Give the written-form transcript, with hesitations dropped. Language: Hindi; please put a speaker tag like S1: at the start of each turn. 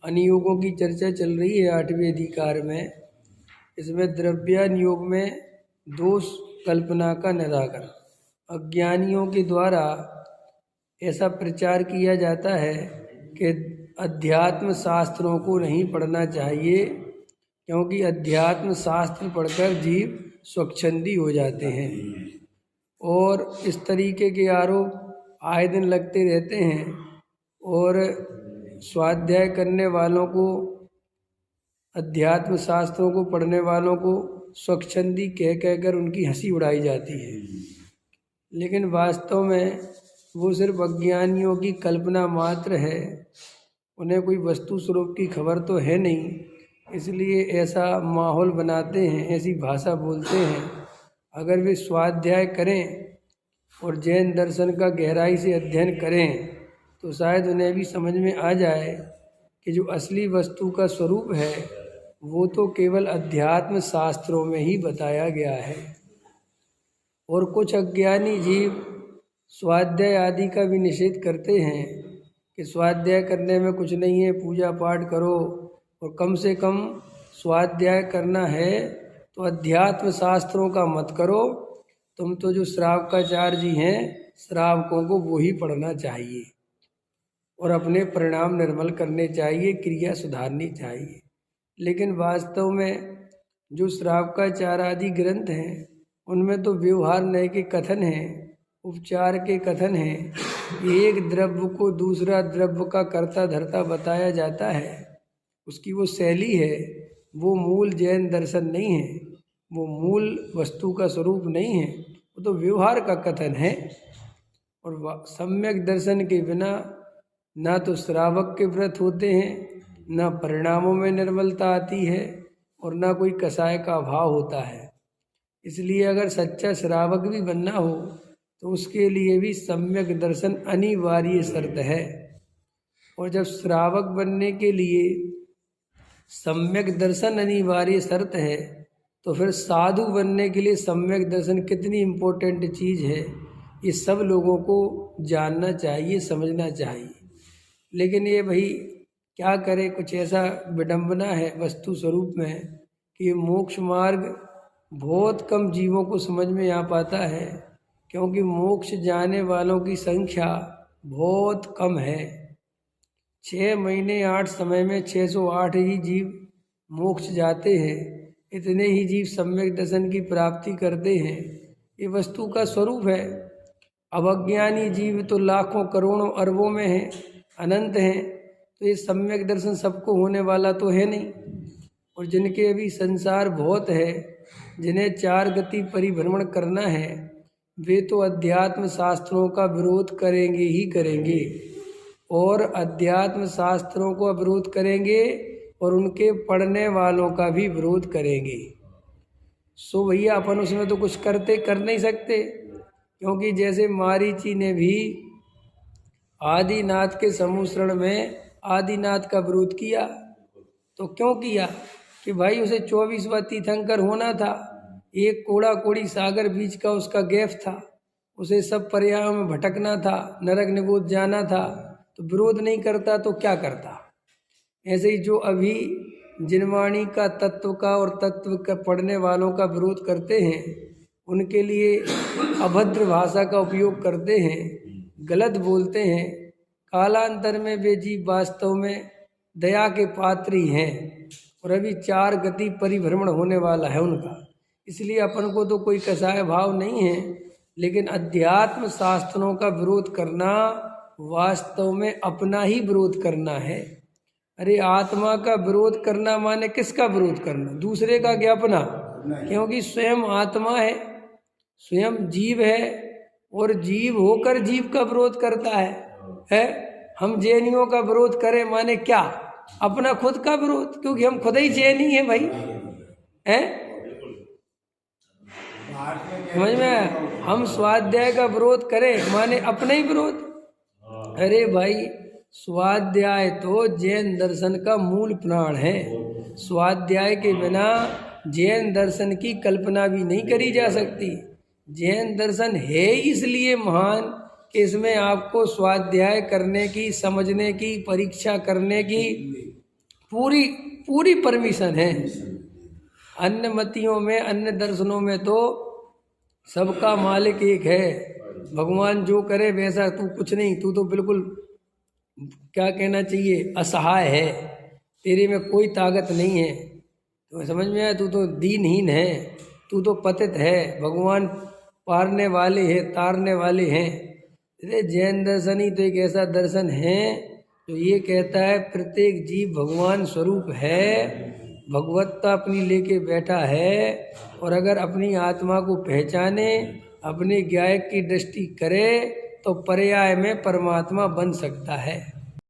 S1: अनियोगों की चर्चा चल रही है 8वें अधिकार में। इसमें द्रव्यानुयोग में दोष कल्पना का निराकरण। अज्ञानियों के द्वारा ऐसा प्रचार किया जाता है कि अध्यात्म शास्त्रों को नहीं पढ़ना चाहिए, क्योंकि अध्यात्म शास्त्र पढ़कर जीव स्वच्छंदी हो जाते हैं। और इस तरीके के आरोप आए दिन लगते रहते हैं, और स्वाध्याय करने वालों को, अध्यात्म शास्त्रों को पढ़ने वालों को स्वच्छंदी कह कहकर उनकी हंसी उड़ाई जाती है। लेकिन वास्तव में वो सिर्फ अज्ञानियों की कल्पना मात्र है, उन्हें कोई वस्तु स्वरूप की खबर तो है नहीं, इसलिए ऐसा माहौल बनाते हैं, ऐसी भाषा बोलते हैं। अगर वे स्वाध्याय करें और जैन दर्शन का गहराई से अध्ययन करें तो शायद उन्हें भी समझ में आ जाए कि जो असली वस्तु का स्वरूप है वो तो केवल अध्यात्म शास्त्रों में ही बताया गया है। और कुछ अज्ञानी जीव स्वाध्याय आदि का भी निषेध करते हैं कि स्वाध्याय करने में कुछ नहीं है, पूजा पाठ करो, और कम से कम स्वाध्याय करना है तो अध्यात्म शास्त्रों का मत करो, तुम तो जो श्रावकाचार्य हैं श्रावकों को वो ही पढ़ना चाहिए और अपने परिणाम निर्मल करने चाहिए, क्रिया सुधारनी चाहिए। लेकिन वास्तव में जो श्रावकाचार आदि ग्रंथ हैं उनमें तो व्यवहार न्याय के कथन हैं, उपचार के कथन हैं, एक द्रव्य को दूसरा द्रव्य का कर्ता धर्ता बताया जाता है, उसकी वो शैली है, वो मूल जैन दर्शन नहीं है, वो मूल वस्तु का स्वरूप नहीं है, वो तो व्यवहार का कथन है। और सम्यक दर्शन के बिना ना तो श्रावक के व्रत होते हैं, ना परिणामों में निर्मलता आती है, और ना कोई कसाय का अभाव होता है। इसलिए अगर सच्चा श्रावक भी बनना हो तो उसके लिए भी सम्यक दर्शन अनिवार्य शर्त है। और जब श्रावक बनने के लिए सम्यक दर्शन अनिवार्य शर्त है तो फिर साधु बनने के लिए सम्यक दर्शन कितनी इम्पोर्टेंट चीज़ है, ये सब लोगों को जानना चाहिए, समझना चाहिए। लेकिन ये भाई क्या करे, कुछ ऐसा विडंबना है वस्तु स्वरूप में कि मोक्ष मार्ग बहुत कम जीवों को समझ में आ पाता है, क्योंकि मोक्ष जाने वालों की संख्या बहुत कम है। 6 महीने 8 समय में 608 ही जीव मोक्ष जाते हैं, इतने ही जीव सम्यक दर्शन की प्राप्ति करते हैं। ये वस्तु का स्वरूप है। अवज्ञानी जीव तो लाखों करोड़ों अरबों में हैं, अनंत हैं, तो ये सम्यक दर्शन सबको होने वाला तो है नहीं। और जिनके अभी संसार बहुत है, जिन्हें 4 गति परिभ्रमण करना है, वे तो अध्यात्म शास्त्रों का विरोध करेंगे ही करेंगे, और अध्यात्म शास्त्रों को विरोध करेंगे और उनके पढ़ने वालों का भी विरोध करेंगे। सो भैया अपन उसमें तो कुछ कर नहीं सकते, क्योंकि जैसे मारीची ने भी आदिनाथ के सम्मुश्रण में आदिनाथ का विरोध किया, तो क्यों किया कि भाई उसे 24वां तीर्थंकर होना था, एक कोड़ा कोड़ी सागर बीच का उसका गैप था, उसे सब पर्यायों में भटकना था, नरक निगोद जाना था, तो विरोध नहीं करता तो क्या करता। ऐसे ही जो अभी जिनवाणी का तत्व का और तत्व का पढ़ने वालों का विरोध करते हैं, उनके लिए अभद्र भाषा का उपयोग करते हैं, गलत बोलते हैं, कालांतर में वे जीव वास्तव में दया के पात्र ही हैं, और अभी 4 गति परिभ्रमण होने वाला है उनका। इसलिए अपन को तो कोई कसाय भाव नहीं है, लेकिन अध्यात्म शास्त्रों का विरोध करना वास्तव में अपना ही विरोध करना है। अरे आत्मा का विरोध करना माने किसका विरोध करना? दूसरे का क्या अपना? क्योंकि स्वयं आत्मा है, स्वयं जीव है, और जीव होकर जीव का विरोध करता है? हम जैनियों का विरोध करें माने क्या? अपना खुद का विरोध, क्योंकि हम खुद ही जैनी है भाई, हैं? समझ में आया? हम स्वाध्याय का विरोध करें माने अपना ही विरोध। अरे भाई स्वाध्याय तो जैन दर्शन का मूल प्राण है। स्वाध्याय के बिना जैन दर्शन की कल्पना भी नहीं करी जा सकती। जैन दर्शन है इसलिए महान कि इसमें आपको स्वाध्याय करने की, समझने की, परीक्षा करने की पूरी पूरी परमिशन है। अन्य मतियों में, अन्य दर्शनों में तो सबका मालिक एक है, भगवान जो करे वैसा, तू कुछ नहीं, तू तो बिल्कुल क्या कहना चाहिए असहाय है, तेरे में कोई ताकत नहीं है। तो समझ में आया, तू तो दीनहीन है, तू तो पतित है, भगवान पारने वाले हैं, तारने वाले हैं। अरे जैन दर्शन ही तो एक ऐसा दर्शन है जो ये कहता है प्रत्येक जीव भगवान स्वरूप है, भगवत्ता अपनी लेके बैठा है, और अगर अपनी आत्मा को पहचाने, अपने ज्ञान की दृष्टि करे, तो पर्याय में परमात्मा बन सकता है।